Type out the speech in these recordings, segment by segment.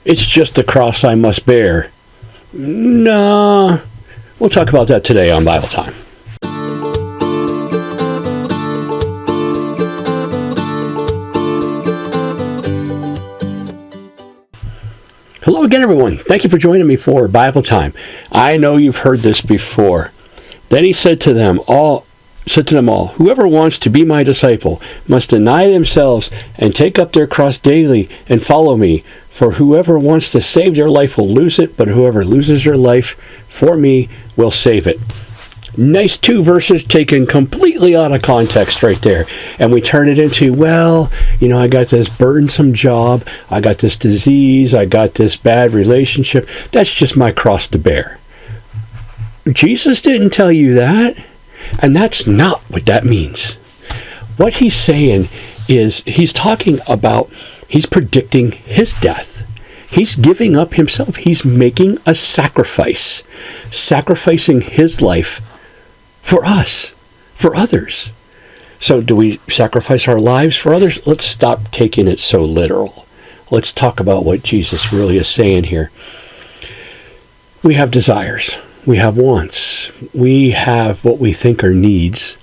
It's just a cross I must bear. Nah, we'll talk about that today on Bible Time. Hello again, everyone. Thank you for joining me for Bible Time. I know you've heard this before. Then he said to them all, whoever wants to be my disciple must deny themselves and take up their cross daily and follow me. For whoever wants to save their life will lose it, but whoever loses their life for me will save it. Nice two verses taken completely out of context right there. And we turn it into, I got this burdensome job, I got this disease, I got this bad relationship. That's just my cross to bear. Jesus didn't tell you that. And that's not what that means. What he's saying is he's predicting his death. He's giving up himself. He's making a sacrifice, sacrificing his life for us, for others. So do we sacrifice our lives for others? Let's stop taking it so literal. Let's talk about what Jesus really is saying here. We have desires. We have wants. We have what we think are needs,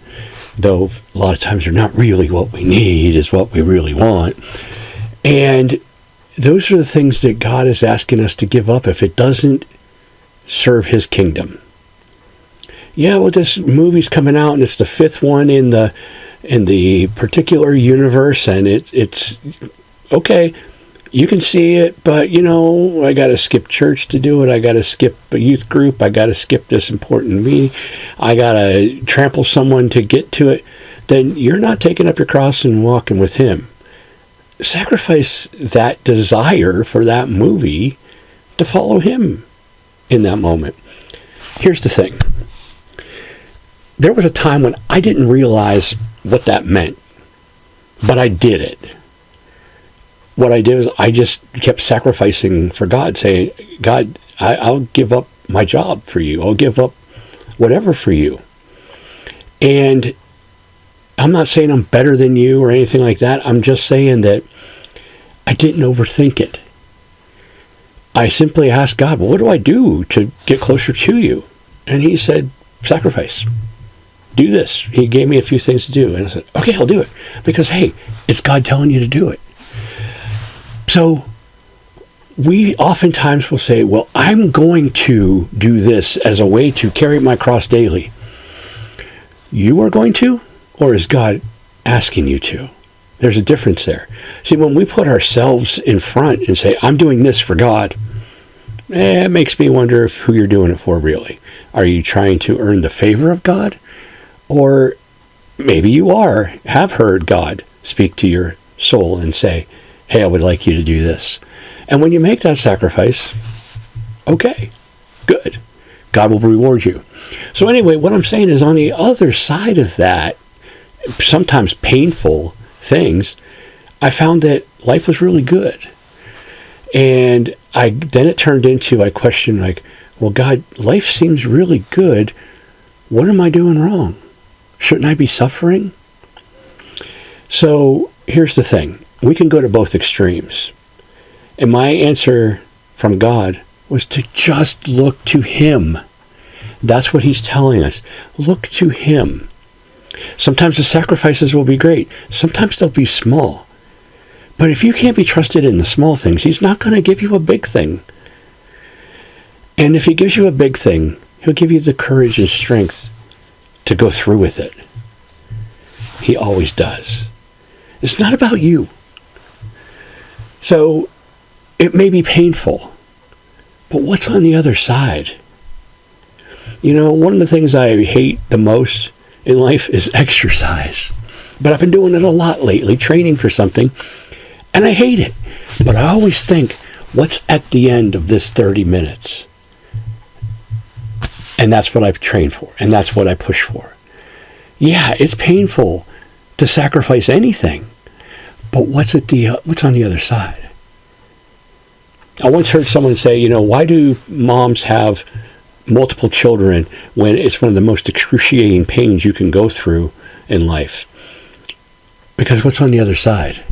though a lot of times they're not really what we need, it's what we really want. And those are the things that God is asking us to give up if it doesn't serve his kingdom. This movie's coming out and it's the fifth one in the particular universe, and it's okay. You can see it, but I got to skip church to do it. I got to skip a youth group. I got to skip this important meeting. I got to trample someone to get to it. Then you're not taking up your cross and walking with him. Sacrifice that desire for that movie to follow him in that moment. Here's the thing. There was a time when I didn't realize what that meant, but I did it. What I did was I just kept sacrificing for God, saying, God, I'll give up my job for you. I'll give up whatever for you. And I'm not saying I'm better than you or anything like that. I'm just saying that I didn't overthink it. I simply asked God, what do I do to get closer to you? And he said, sacrifice. Do this. He gave me a few things to do. And I said, okay, I'll do it. Because, hey, it's God telling you to do it. So we oftentimes will say, I'm going to do this as a way to carry my cross daily. You are going to, or is God asking you to? There's a difference there. See, when we put ourselves in front and say, I'm doing this for God, it makes me wonder who you're doing it for really. Are you trying to earn the favor of God? Or maybe you have heard God speak to your soul and say, hey, I would like you to do this. And when you make that sacrifice, okay, good. God will reward you. So anyway, what I'm saying is on the other side of that, sometimes painful things, I found that life was really good. And then it turned into, I questioned God, life seems really good. What am I doing wrong? Shouldn't I be suffering? So here's the thing. We can go to both extremes. And my answer from God was to just look to him. That's what he's telling us. Look to him. Sometimes the sacrifices will be great. Sometimes they'll be small. But if you can't be trusted in the small things, he's not going to give you a big thing. And if he gives you a big thing, he'll give you the courage and strength to go through with it. He always does. It's not about you. So it may be painful, but what's on the other side? One of the things I hate the most in life is exercise. But I've been doing it a lot lately, training for something, and I hate it. But I always think, what's at the end of this 30 minutes? And that's what I've trained for, and that's what I push for. Yeah, it's painful to sacrifice anything, but what's on the other side? I once heard someone say, why do moms have multiple children when it's one of the most excruciating pains you can go through in life? Because what's on the other side?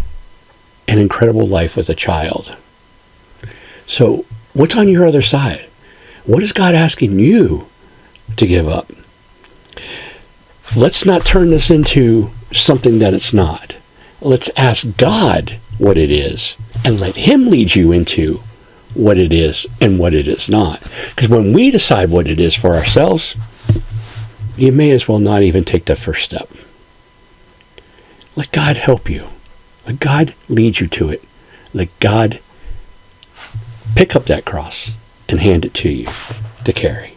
An incredible life with a child. So what's on your other side? What is God asking you to give up? Let's not turn this into something that it's not. Let's ask God what it is and let him lead you into what it is and what it is not. Because when we decide what it is for ourselves, you may as well not even take the first step. Let God help you. Let God lead you to it. Let God pick up that cross and hand it to you to carry.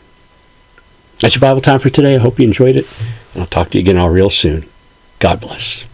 That's your Bible time for today. I hope you enjoyed it. And I'll talk to you again all real soon. God bless.